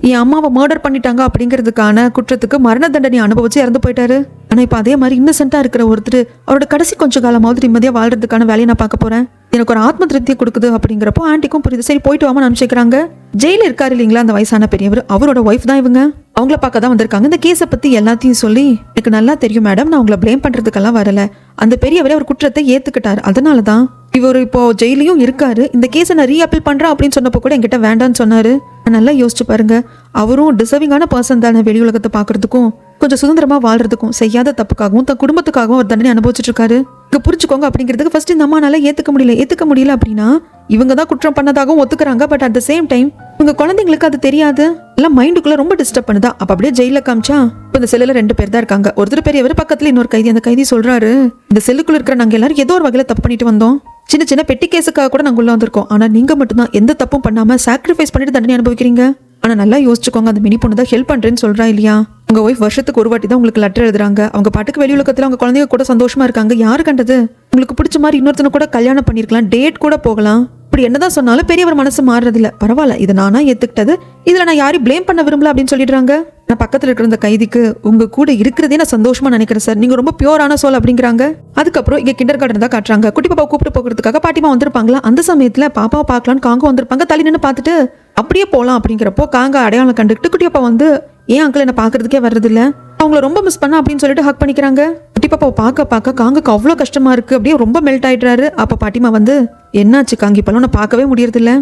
என் அம்மாவை மர்டர் பண்ணிட்டாங்க அப்படிங்கிறதுக்கான குற்றத்துக்கு மரண தண்டனை அனுபவிச்சு இறந்து போயிட்டாரு. ஆனா இப்ப அதே மாதிரி இன்னசென்டா இருக்கிற ஒருத்தர் அவரோட கடைசி கொஞ்ச காலமாவது நிம்மதியா வாழ்றதுக்கான வேலையை நான் பார்க்க போறேன், எனக்கு ஒரு ஆத்ம திருப்தியை கொடுக்குது அப்படிங்கிறப்போ ஆண்டிக்கும் புரியுது. சரி போயிட்டு வாமா நினைச்சுக்கிறாங்க. ஜெயில இருக்காரு இல்லைங்களா அந்த வயசான பெரியவர், அவரோட ஒய்ஃப் தான் இவங்க. அவங்கள பார்க்க தான் வந்திருக்காங்க. இந்த கேஸை பத்தி எல்லாத்தையும் சொல்லி எனக்கு நல்லா தெரியும் மேடம், நான் உங்களை பிளேம் பண்றதுக்கெல்லாம் வரல, அந்த பெரியவரே ஒரு குற்றத்தை ஏத்துக்கிட்டாரு, அதனாலதான் இவர் இப்போ ஜெயிலையும் இருக்காரு, இந்த கேஸை நான் ரீஅப்பீல் பண்றேன் அப்படின்னு சொன்னப்போ கூட என்கிட்ட வேண்டான்னு சொன்னாரு. நல்லா யோசிச்சு பாருங்க, அவரும் டிசர்விங்கான பர்சன் தானே, வெளி உலகத்தை பாக்குறதுக்கும் கொஞ்சம் சுதந்திரமா வாழ்றதுக்கும், செய்யாத தப்புக்காகவும் தன் குடும்பத்துக்காகவும் ஒரு தண்டனை அனுபவிச்சுட்டு இருக்காரு. இங்க புரிச்சுக்கோங்க அப்படிங்கிறதுக்கு ஃபர்ஸ்ட் இந்த அம்மானால ஏத்துக்க முடியல அப்படின்னா இவங்க தான் குற்றம் பண்ணதாகவும் ஒத்துக்கிறாங்க. But at the same time இவங்க குழந்தைங்களுக்கு அது தெரியாது, எல்லாம் மைண்டுக்குள்ள ரொம்ப டிஸ்டர்ப் பண்ணுதா. அப்ப அப்படியே ஜெயில காமிச்சா இப்ப இந்த செல்லுல 2 பேர் தான் இருக்காங்க. ஒருத்தர் பெரியவர், பக்கத்துல இன்னொரு கைதி. அந்த கைதி சொல்றாரு, இந்த செல்லுக்குள்ள இருக்கிற நாங்க எல்லாரும் ஏதோ ஒரு வகையில தப்பு பண்ணிட்டு வந்தோம், சின்ன சின்ன பெட்டி கேஸுக்காக கூட நாங்க உள்ள வந்திருக்கோம், ஆனா நீங்க மட்டும்தான் எந்த தப்பும் பண்ணாம சாக்ரிஃபைஸ் பண்ணிட்டு தண்டனை அனுபவிக்கிறீங்க. ஆனா நல்லா யோசிச்சுக்கோங்க, அந்த மினி பொண்ணு தான் ஹெல்ப் பண்றேன்னு சொல்றா இல்லையா, உங்க ஒய்ஃப் வருஷத்துக்கு ஒரு வாட்டி தான் உங்களுக்கு லெட்டர் எழுதுறாங்க, அவங்க பாட்டுக்கு வெளி உலகத்துல அவங்க குழந்தைங்க கூட சந்தோஷமா இருக்காங்க, யாரு கண்டது, உங்களுக்கு பிடிச்ச மாதிரி இன்னொருத்தனை கூட கல்யாணம் பண்ணிருக்கலாம், டேட் கூட போகலாம். இப்படி என்னதான் சொன்னாலும் பெரியவர் மனசு மாறுறது இல்ல, பரவாயில்ல இது நானா ஏத்துக்கிட்டது, இதுல நான் யாரையும் பிளேம் பண்ண விரும்பல அப்படின்னு சொல்லிடுறாங்க. நான் பக்கத்துல இருக்கிற இந்த கைதிக்கு உங்க கூட இருக்கிறதே நான் சந்தோஷமா நினைக்கிறேன் சார், நீங்க ரொம்ப பியூரான சோல் அப்படிங்கிறாங்க. அதுக்கப்புறம் இங்க கிண்டர் கார்டன் தான் காட்டுறாங்க. குட்டி பாப்பா கூப்பிட்டு போகிறதுக்காக பாட்டிமா வந்திருப்பாங்களா. அந்த சமயத்துல பாப்பாவை பார்க்கலான்னு காங்க வந்திருப்பாங்க. தள்ளி நின்று பார்த்துட்டு அப்படியே போலாம் அப்படிங்கிறப்போ காங்க அடையாளம் கண்டுக்கிட்டு குட்டி பாப்பா வந்து ஏன் அங்கிள் என்ன பாக்குறதுக்கே வர்றது இல்ல, அவங்கள ரொம்ப மிஸ் பண்ண அப்படின்னு சொல்லிட்டு ஹக் பண்ணிக்கிறாங்க. குட்டி பாப்பாவை பார்க்க காங்குக்கு அவ்வளவு கஷ்டமா இருக்கு, அப்படியே ரொம்ப மெல்ட் ஆயிடுறாரு. அப்ப பாட்டிமா வந்து என்னாச்சு காங்கி, இப்பெல்லாம் நான் பார்க்கவே முடியறது இல்ல,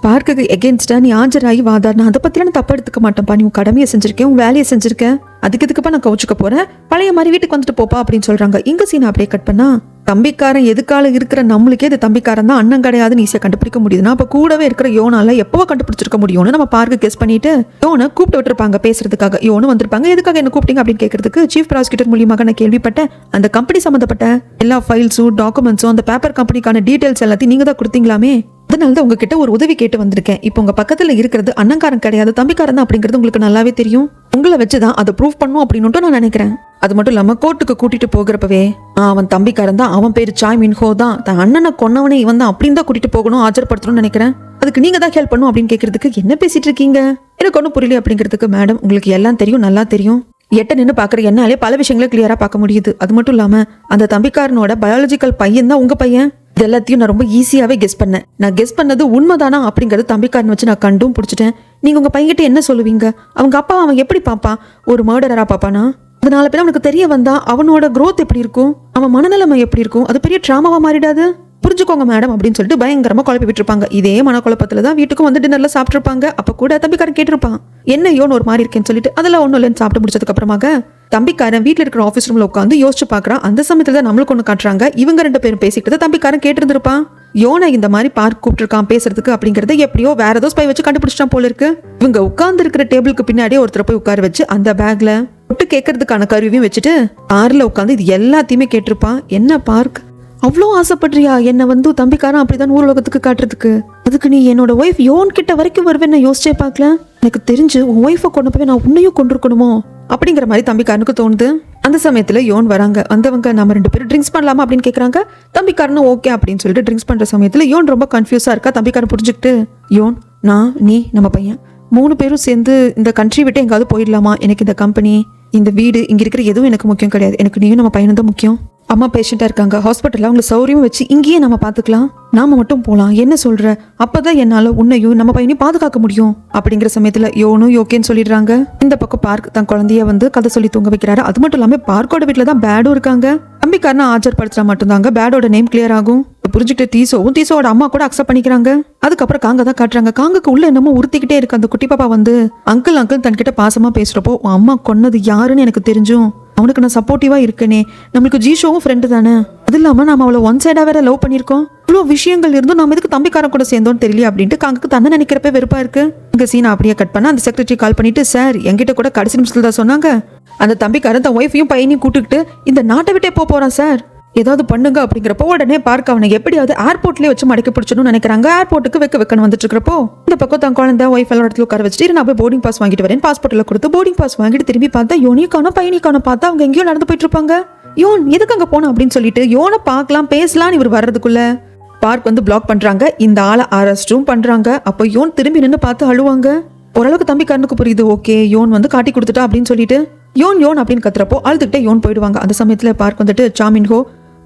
பார்க்குக்கு எகென்ஸ்டா நீ ஆஜராகி வாதார், நான் அதை பத்திலாம் நான் தப்பு எடுத்துக்க மாட்டேன்ப்பா, நீ உன் கடமையை செஞ்சிருக்கேன், உன் வேலையை செஞ்சிருக்கேன், அதுக்கு இதுக்குப்பா நான் கவுச்சுக்க போறேன், பழைய மாதிரி வீட்டுக்கு வந்துட்டு போப்பா அப்படின்னு சொல்றாங்க. இங்க சீனை அப்படியே கட் பண்ணா தம்பிக்காரன் எதுக்கால இருக்கிற நம்மளுக்கே இது தம்பிக்காரன் தான் அண்ணன் கிடையாதுன்னு ஈஸியா கண்டுபிடிக்க முடியுதுன்னா அப்ப கூடவே இருக்கிற யோனால எப்பவோ கண்டுபிடிச்சிருக்க முடியும்னு நம்ம பார்க்க கெஸ் பண்ணிட்டு யோனை கூப்பிட்டு விட்டுருப்பாங்க பேசுறதுக்காக. யோனு வந்திருப்பாங்க. எதுக்காக என்ன கூப்பிட்டீங்க அப்படின்னு கேட்கறதுக்கு சீஃப் ப்ராசிக்யூட்டர் மூலியமாக நான் கேள்விப்பட்டேன், அந்த கம்பெனி சம்பந்தப்பட்ட எல்லா ஃபைல்ஸும் டாக்குமெண்ட்ஸும் அந்த பேப்பர் கம்பெனிக்கான டீடைல்ஸ் எல்லாத்தையும் நீங்க தான் கொடுத்தீங்களாமே, அதனாலதான் உங்ககிட்ட ஒரு உதவி கேட்டு வந்திருக்கேன். இப்போ உங்க பக்கத்துல இருக்கிறது அண்ணங்காரன் கிடையாது தம்பிக்காரன் தான் அப்படிங்கிறது உங்களுக்கு நல்லாவே தெரியும், உங்களை வச்சுதான் அதை ப்ரூவ் பண்ணும் அப்படின்னு நான் நினைக்கிறேன். அது மட்டும் இல்லாம கோர்ட்டுக்கு கூட்டிட்டு போகிறப்பவே அவன் தம்பிக்காரன் தான், அவன் பேரு சாய் மின்ஹோ தான், தன் அண்ணனை கொன்னவனே இவன் தான் அப்படின்னு தான் கூட்டிட்டு போகணும் ஆஜர்படுத்தணும்னு நினைக்கிறேன், அதுக்கு நீங்க தான் ஹெல்ப் பண்ணும் அப்படின்னு கேட்கறதுக்கு என்ன பேசிட்டு இருக்கீங்க எனக்கு ஒன்றும் புரியல அப்படிங்கிறதுக்கு மேடம் உங்களுக்கு எல்லாம் தெரியும் நல்லா தெரியும், எட்ட நின்று பாக்குற என்னாலே பல விஷயங்களை கிளியரா பார்க்க முடியுது, அது மட்டும் இல்லாம அந்த தம்பிக்காரனோட பயாலஜிக்கல் பையன் தான் உங்க பையன், இது எல்லாத்தையும் நான் ரொம்ப ஈஸியாவே கெஸ் பண்ணேன், நான் கெஸ் பண்ணது உண்மைதானா அப்படிங்கறது தம்பிக்காரன் வச்சு நான் கண்டும் பிடிச்சிட்டேன். நீங்க உங்க பையன்கிட்ட என்ன சொல்லுவீங்க, அவங்க அப்பா அவன் எப்படி பாப்பான், ஒரு மர்டரரா பாப்பானா, அதனால பேர் அவனுக்கு தெரிய வந்தா அவனோட growth எப்படி இருக்கும், அவன் மனநிலைமை எப்படி இருக்கும், அது பெரிய டிராமாவா மாறிடாது, புரிஞ்சுக்கோங்க மேடம் அப்படின்னு சொல்லிட்டு பயங்கரமா குழப்பி விட்டுருப்பாங்க. இதே மனக்குழப்பத்துல தான் வீட்டுக்கும் வந்து டின்னர்ல சாப்பிட்டுருப்பாங்க. அப்ப கூட தம்பிக்காரன் கேட்டிருப்பான் என்ன யோன்னு ஒரு மாதிரி இருக்கேன்னு சொல்லிட்டு, அதெல்லாம் ஒன்றும் இல்லைன்னு சாப்பிட்டு முடிச்சதுக்கு அப்புறமாக தம்பிக்காரன் வீட்டில் இருக்கிற ஆஃபீஸ் ரூம்ல உட்காந்து யோசிச்சு பாக்குறான். அந்த சமயத்துல தான் நம்மளுக்கு ஒண்ணு காட்டுறாங்க, இவங்க 2 பேரும் பேசிக்கிட்டு தம்பிக்காரன் கேட்டிருந்திருப்பான், யோனை இந்த மாதிரி பார்க் கூப்பிட்டுருக்கான் பேசுறதுக்கு அப்படிங்கறத எப்படியோ வேற ஏதோ ஸ்பை வச்சு கண்டுபிடிச்சிட்டான் போல இருக்கு. இவங்க உட்கார்ந்து இருக்கிற டேபிளுக்கு பின்னாடியே ஒருத்தர் போய் உட்கார வச்சு அந்த பேக்ல விட்டு கேட்கறதுக்கான கருவியும் வச்சுட்டு கார்ல உட்காந்து இது எல்லாத்தையுமே கேட்டிருப்பான். என்ன பார்க் அவ்வளோ ஆசைப்படுறியா என்ன வந்து தம்பிக்காரன் அப்படிதான் ஊர் உலகத்துக்கு காட்டுறதுக்கு, அதுக்கு நீ என்னோட ஒய்ஃப் யோன் கிட்ட வரைக்கும் வருவேன்னு யோசிச்சே பார்க்கல, எனக்கு தெரிஞ்சு உன் ஒய்ஃபை கொண்டு போய் நான் உன்னையும் கொண்டிருக்கணுமோ அப்படிங்கிற மாதிரி தம்பிக்காரனுக்கு தோணுது. அந்த சமயத்துல யோன் வராங்க. வந்தவங்க நம்ம 2 பேரும் ட்ரிங்க்ஸ் பண்ணலாமா அப்படின்னு கேட்கறாங்க. தம்பிக்காரனும் ஓகே அப்படின்னு சொல்லிட்டு ட்ரிங்க்ஸ் பண்ற சமயத்துல யோன் ரொம்ப கன்ஃபியூஸா இருக்கா. தம்பிக்காரன் புரிஞ்சுக்கிட்டு யோன் நான் நீ நம்ம பையன் 3 பேரும் சேர்ந்து இந்த கண்ட்ரி விட்டு எங்காவது போயிடலாமா, எனக்கு இந்த கம்பெனி இந்த வீடு இங்க இருக்கிற எதுவும் எனக்கு முக்கியம் கிடையாது, எனக்கு நீயும் நம்ம பையனும் தான் முக்கியம், அம்மா பேஷண்டா இருக்காங்க ஹாஸ்பிட்டல்ல, அவங்க சௌரியமும் வச்சு இங்கேயே நம்ம பாத்துக்கலாம், நாம மட்டும் போலாம், என்ன சொல்ற, அப்பதான் என்னால உன்னையும் நம்ம பையனையும் பாதுகாக்க முடியும் அப்படிங்கிற சமயத்துல யோனும் யோகேன்னு சொல்லிடுறாங்க. இந்த பக்கம் பார்க் தன் குழந்தைய வந்து கதை சொல்லி தூங்க வைக்கிறாரு. அது மட்டும் இல்லாம பார்க்கோட வீட்டுல தான் பேடும் இருக்காங்க. தம்பிக்காரனை ஆஜர்படுத்தினா மட்டும்தாங்க பேடோட நேம் கிளியர் ஆகும். புரிஞ்சுக்கிட்டு தீசோவோட அம்மா கூட அக்செப்ட் பண்ணிக்கிறாங்க. அதுக்கப்புறம் காங்க தான் காட்டுறாங்க. காங்குக்கு உள்ள என்னமோ உறுத்திக்கிட்டே இருக்கு. அந்த குட்டி பாப்பா வந்து அங்கிள் தன்கிட்ட பாசமா பேசுறப்போ உன் அம்மா கொன்னது யாருன்னு எனக்கு தெரிஞ்சும் அவனுக்கு நான் சப்போர்ட்டிவா இருக்கேனே, நம்மளுக்கு ஜீஷோவும் ஃப்ரெண்டு தானே, அது இல்லாம நாம அவளை ஒன் சைடா வேற லவ் பண்ணிருக்கோம், இவ்வளோ விஷயங்கள் இருந்தும் நம்ம எதுக்கு தம்பிக்காரன் கூட சேர்ந்தோன்னு தெரியல அப்படின்ட்டு காங்குக்கு தன்னை நினைக்கிறப்ப வெறுப்பா இருக்கு. இங்க சீனை அப்படியே கட் பண்ண அந்த செக்ரட்டரி கால் பண்ணிட்டு, சார் என்கிட்ட கூட கடைசி நிமிஷத்துல தான் சொன்னாங்க அந்த தம்பிக்காரன் தன் ஒய்ஃபையும் பையனையும் கூட்டுக்கிட்டு இந்த நாட்டை விட்டே போறான் சார், ஏதாவது பண்ணுங்க அப்படிங்கிறப்போ உடனே பார்க்க அவனை எப்படியாவது ஏர்போர்ட்லயே வச்சு மடக்கி பிடிச்சணும்னு நினைக்கிறாங்க. ஏர்போர்ட்டுக்கு வைக்கணும் வந்துட்டு இருக்கிறப்போ இந்த பக்கம் தன் குழந்தை ஒய்ஃப் எல்லாம் இடத்துல உட்கார வச்சுட்டு நான் போய் போர்டிங் பாஸ் வாங்கிட்டு வரேன், பாஸ்போர்ட்ல கொடுத்து போர்டிங் பாஸ் வாங்கிட்டு திரும்பி பார்த்தா யோனிக்கான பையனிக்கான பார்த்தா அவங்க எங்கேயோ நடந்து போயிட்டு இருப்பாங்க. யோன் எதுக்கு அங்க போனோம் அப்படின்னு சொல்லிட்டு யோனை பார்க்கலாம் பேசலான்னு இவர் வர்றதுக்குள்ள பார்க் வந்து பிளாக் பண்றாங்க. இந்த ஆளை அரெஸ்டும் பண்றாங்க. அப்போ யோன் திரும்பி நின்று பார்த்து அழுவாங்க. ஓரளவுக்கு தம்பிக்காரனுக்கு புரியுது, ஓகே யோன் வந்து காட்டி கொடுத்துட்டா அப்படின்னு சொல்லிட்டு யோன் அப்படின்னு கத்துறப்போ அழுதுகிட்டே யோன் போயிடுவாங்க. அந்த சமயத்துல பார்க் வந்துட்டு சாமின்ஹோ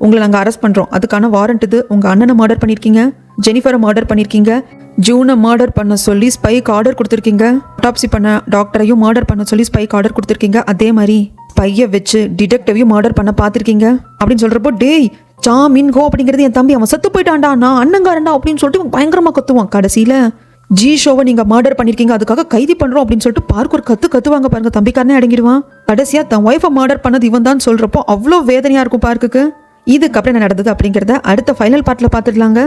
உங்களை நாங்கள் அரெஸ்ட் பண்ணுறோம், அதுக்கான வாரண்ட் இது, உங்கள் அண்ணனை மர்டர் பண்ணியிருக்கீங்க, ஜெனிஃபரை மர்டர் பண்ணியிருக்கீங்க, ஜூனை மர்டர் பண்ண சொல்லி ஸ்பைக்கு ஆர்டர் கொடுத்துருக்கீங்க, அட்டாப்சி பண்ண டாக்டரையும் மர்டர் பண்ண சொல்லி ஸ்பைக்கு ஆர்டர் கொடுத்துருக்கீங்க, அதே மாதிரி ஸ்பையை வச்சு டிடெக்டிவையும் மர்டர் பண்ண பார்த்துருக்கீங்க அப்படின்னு சொல்கிறப்போ டேய் சாமின்ஹோ அப்படிங்கிறது என் தம்பி, அவன் செத்து போயிட்டான்டா, நான் அண்ணங்காரன்டா அப்படின்னு சொல்லிட்டு பயங்கரமாக கத்துவான். கடைசியில் ஜீஷோவை நீங்கள் மர்டர் பண்ணியிருக்கீங்க அதுக்காக கைதி பண்ணுறோம் அப்படின்னு சொல்லிட்டு பார்க்க ஒரு கத்துவாங்க பாருங்க. தம்பிக்காரனே அடங்கிடுவான். கடைசியாக தன் ஒய்ஃபை மர்டர் பண்ணது இவன் தான் சொல்கிறப்போ அவ்வளோ வேதனையாக இருக்கும் பார்க்குக்கு. இதுக்கப்புறம் என்ன நடந்தது அப்படிங்கிறத அடுத்த ஃபைனல் பார்ட்டில் பார்த்துடலாங்க.